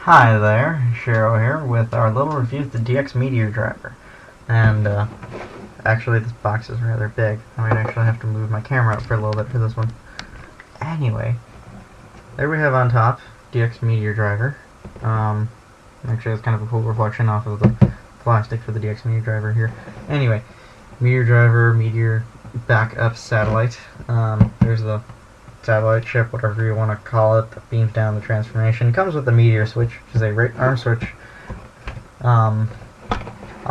Hi there, Shiro here with our little review of the DX Meteor driver. And actually this box is rather big. I might actually have to move my camera up for a little bit for this one. Anyway, there we have on top DX Meteor driver. Actually it's kind of a cool reflection off of the plastic for the DX Meteor driver here. Anyway, Meteor driver, Meteor backup satellite. There's the satellite ship, whatever you want to call it, that beams down the transformation. It comes with the Meteor Switch, which is a right arm switch. On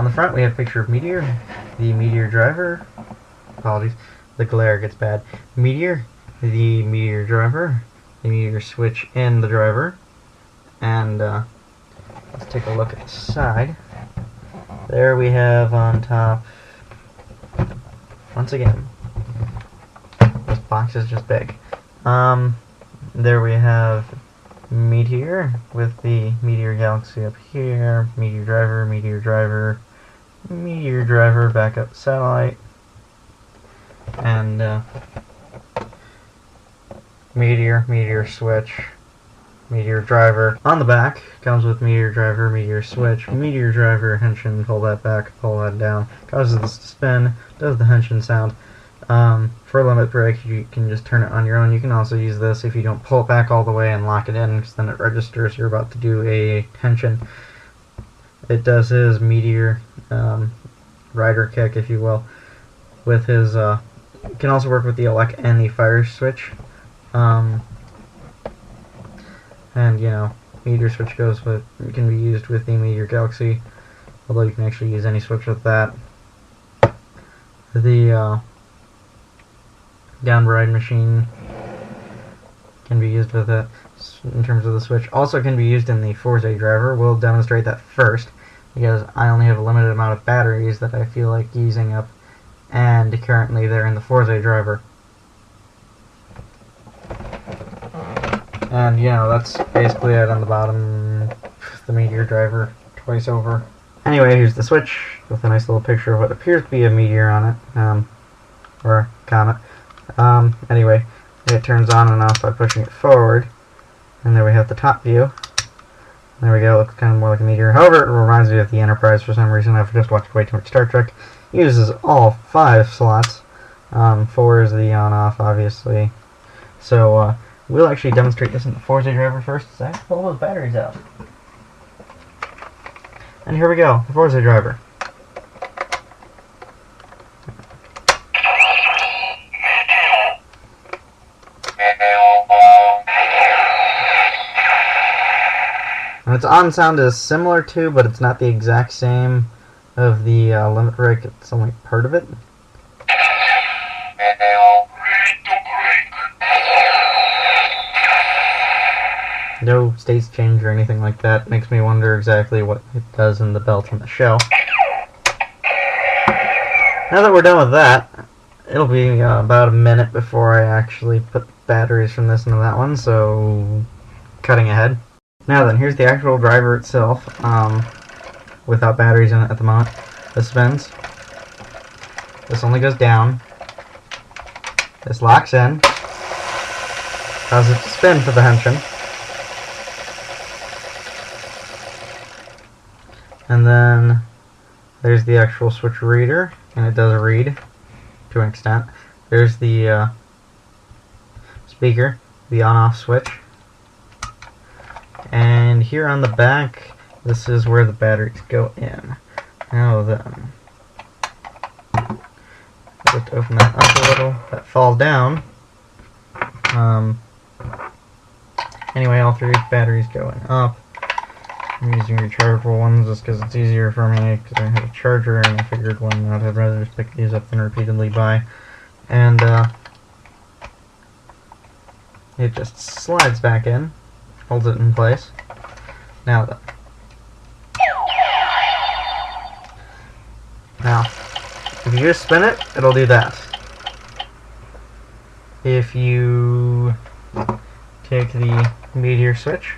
the front we have a picture of Meteor, the Meteor driver, apologies, the glare gets bad, Meteor, the Meteor driver, the Meteor Switch in the driver, and let's take a look at the side. There we have on top, once again, this box is just big. There we have Meteor with the Meteor Galaxy up here, Meteor driver, Meteor driver, Meteor driver, backup satellite, and Meteor, Meteor Switch, Meteor driver. On the back comes with Meteor driver, Meteor Switch, Meteor driver, henshin, pull that back, pull that down, causes this to spin, does the henshin sound. For a limit break, you can just turn it on your own. You can also use this if you don't pull it back all the way and lock it in, because then it registers you're about to do a henshin. It does his Meteor rider kick, if you will, with his, it can also work with the elect and the fire switch. And, you know, Meteor Switch goes with, it can be used with the Meteor Galaxy, although you can actually use any switch with that. The, downride machine can be used with it in terms of the switch. Also can be used in the Fourze driver. We'll demonstrate that first because I only have a limited amount of batteries that I feel like using up, and currently they're in the Fourze driver. And you know, that's basically it on the bottom, the Meteor driver twice over. Anyway, here's the switch with a nice little picture of what appears to be a meteor on it, or a comet. Anyway, it turns on and off by pushing it forward, and there we have the top view. There we go, looks kind of more like a meteor. However, it reminds me of the Enterprise for some reason. I've just watched way too much Star Trek. It uses all 5 slots. 4 is the on-off, obviously. So, we'll actually demonstrate this in the Fourze driver first. So I have to pull those batteries out. And here we go, the Fourze driver. And its on sound is similar to, but it's not the exact same of the limit break. It's only part of it. No states change or anything like that. Makes me wonder exactly what it does in the belt and the shell. Now that we're done with that, it'll be about a minute before I actually put batteries from this into that one, so cutting ahead. Now then, here's the actual driver itself, without batteries in it at the moment. This spins. This only goes down. This locks in. Causes it to spin for the henshin. And then there's the actual switch reader, and it does read to an extent. There's the speaker, the on-off switch. And here on the back, this is where the batteries go in. Now then, just open that up a little. That falls down. Anyway, all 3 batteries going up. I'm using rechargeable ones just because it's easier for me, because I have a charger and I figured one out I'd rather just pick these up than repeatedly buy. And it just slides back in, holds it in place. Now then. Now, if you just spin it, it'll do that. If you take the Meteor Switch,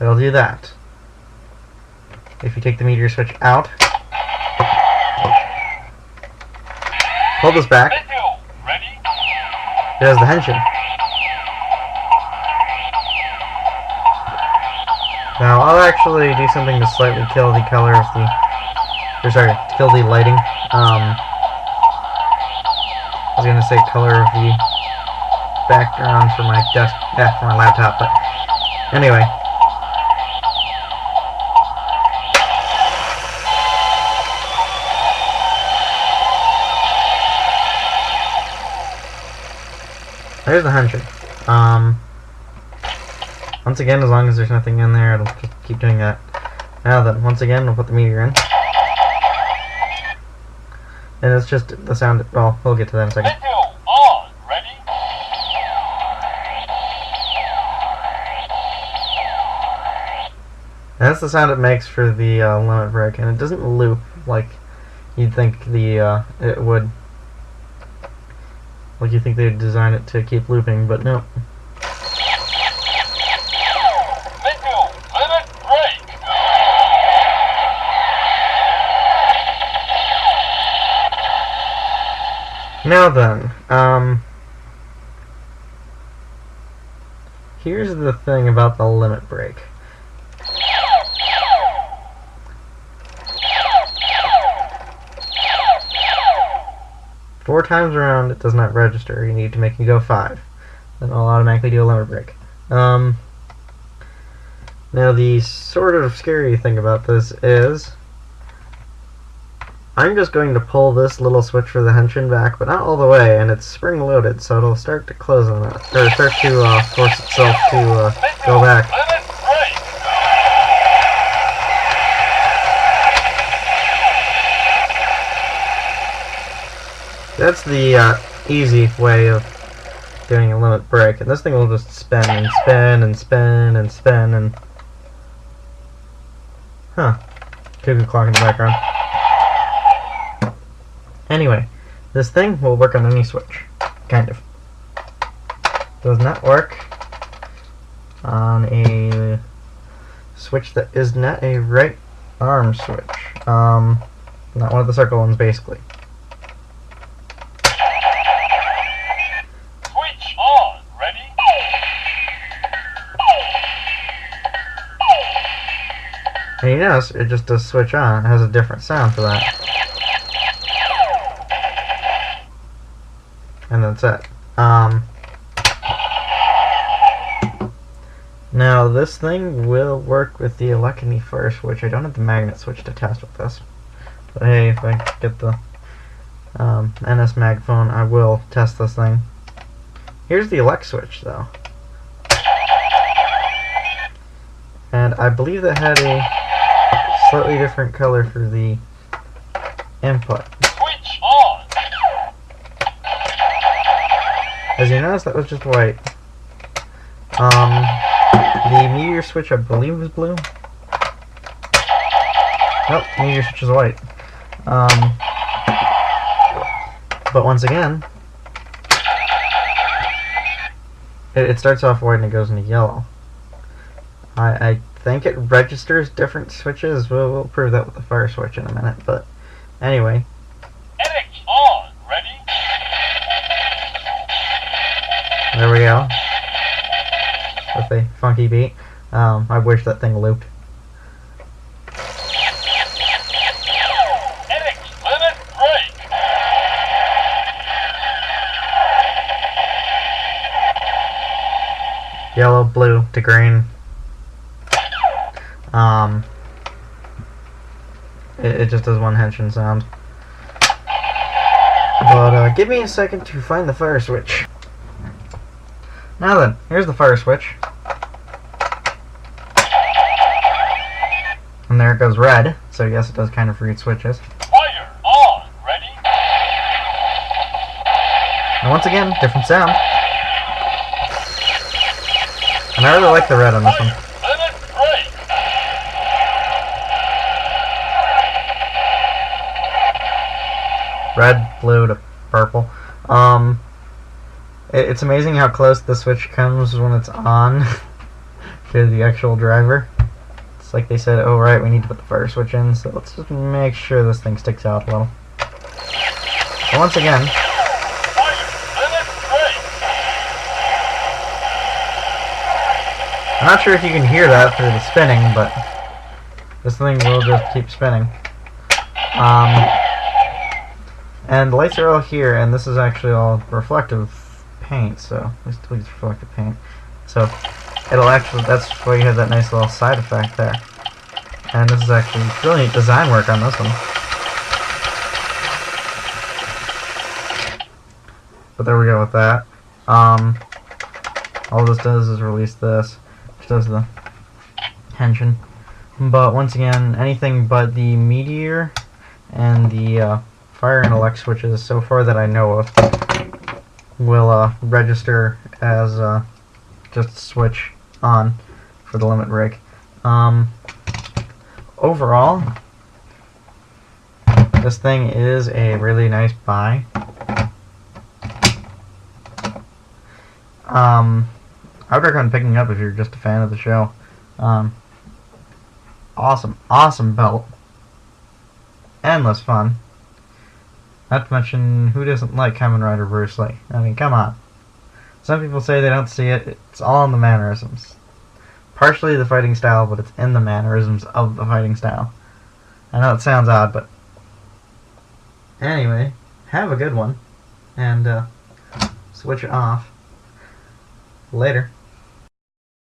it'll do that. If you take the Meteor Switch out, pull this back, it has the henshin. Now I'll actually do something to slightly kill the color of the, or sorry, to kill the lighting. I was gonna say color of the background for my desk, for my laptop, but anyway. There's the Henshin. Once again, as long as there's nothing in there, it'll just keep doing that. Now then, once again, we'll put the meteor in. And it's just the sound, well, we'll get to that in a second. On, ready? And that's the sound it makes for the limit break, and it doesn't loop like you'd think it would. Like you think they'd design it to keep looping, but no. Meteor, limit break. Now then, here's the thing about the limit break. Four times around, it does not register. You need to make it go 5. Then it'll automatically do a limit break. Now, the sort of scary thing about this is I'm just going to pull this little switch for the Henshin back, but not all the way, and it's spring-loaded, so it'll start to close on it, or start to force itself to go back. That's the easy way of doing a limit break, and this thing will just spin and spin and spin and spin and... Huh. Cuckoo clock in the background. Anyway, this thing will work on any switch. Kind of. Does not work on a switch that is not a right arm switch. Not one of the circle ones, basically. Switch on, ready? And you notice it just does switch on. It has a different sound for that. And that's it. Now this thing will work with the Electrony first, which I don't have the magnet switch to test with this. But hey, if I get the NS Mag phone, I will test this thing. Here's the elect switch, though. And I believe that had a slightly different color for the input. Switch on. As you notice, that was just white. The Meteor Switch, I believe, was blue. Nope, Meteor Switch is white. But once again, it starts off white and it goes into yellow. I think it registers different switches. We'll prove that with the fire switch in a minute. But anyway. Edit on, ready? There we go. With a funky beat. I wish that thing looped. Edit limit break. Yellow, blue to green. It just does one Henshin sound. But give me a second to find the fire switch. Now then, here's the fire switch. And there it goes red, so yes, it does kind of read switches. Fire on, ready? And once again, different sound. And I really like the red on this one. Limit break. Red, blue to purple. It's amazing how close the switch comes when it's on to the actual driver. It's like they said, oh right, we need to put the fire switch in, so let's just make sure this thing sticks out a little. So once again, Fire limit break. and not sure if you can hear that through the spinning, but this thing will just keep spinning. And the lights are all here, and this is actually all reflective paint, so at least reflective paint. So it'll actually, that's why you have that nice little side effect there. And this is actually really neat design work on this one. But there we go with that. All this does is release this, which does the tension. But once again, anything but the Meteor and the fire and elect switches, so far that I know of, will register as just switch on for the limit break. Overall, this thing is a really nice buy. I would recommend picking it up if you're just a fan of the show. Awesome belt. Endless fun. Not to mention, who doesn't like Kamen Rider Bruce Lee? I mean, come on. Some people say they don't see it. It's all in the mannerisms. Partially the fighting style, but it's in the mannerisms of the fighting style. I know it sounds odd, but anyway, have a good one, and switch it off. Later.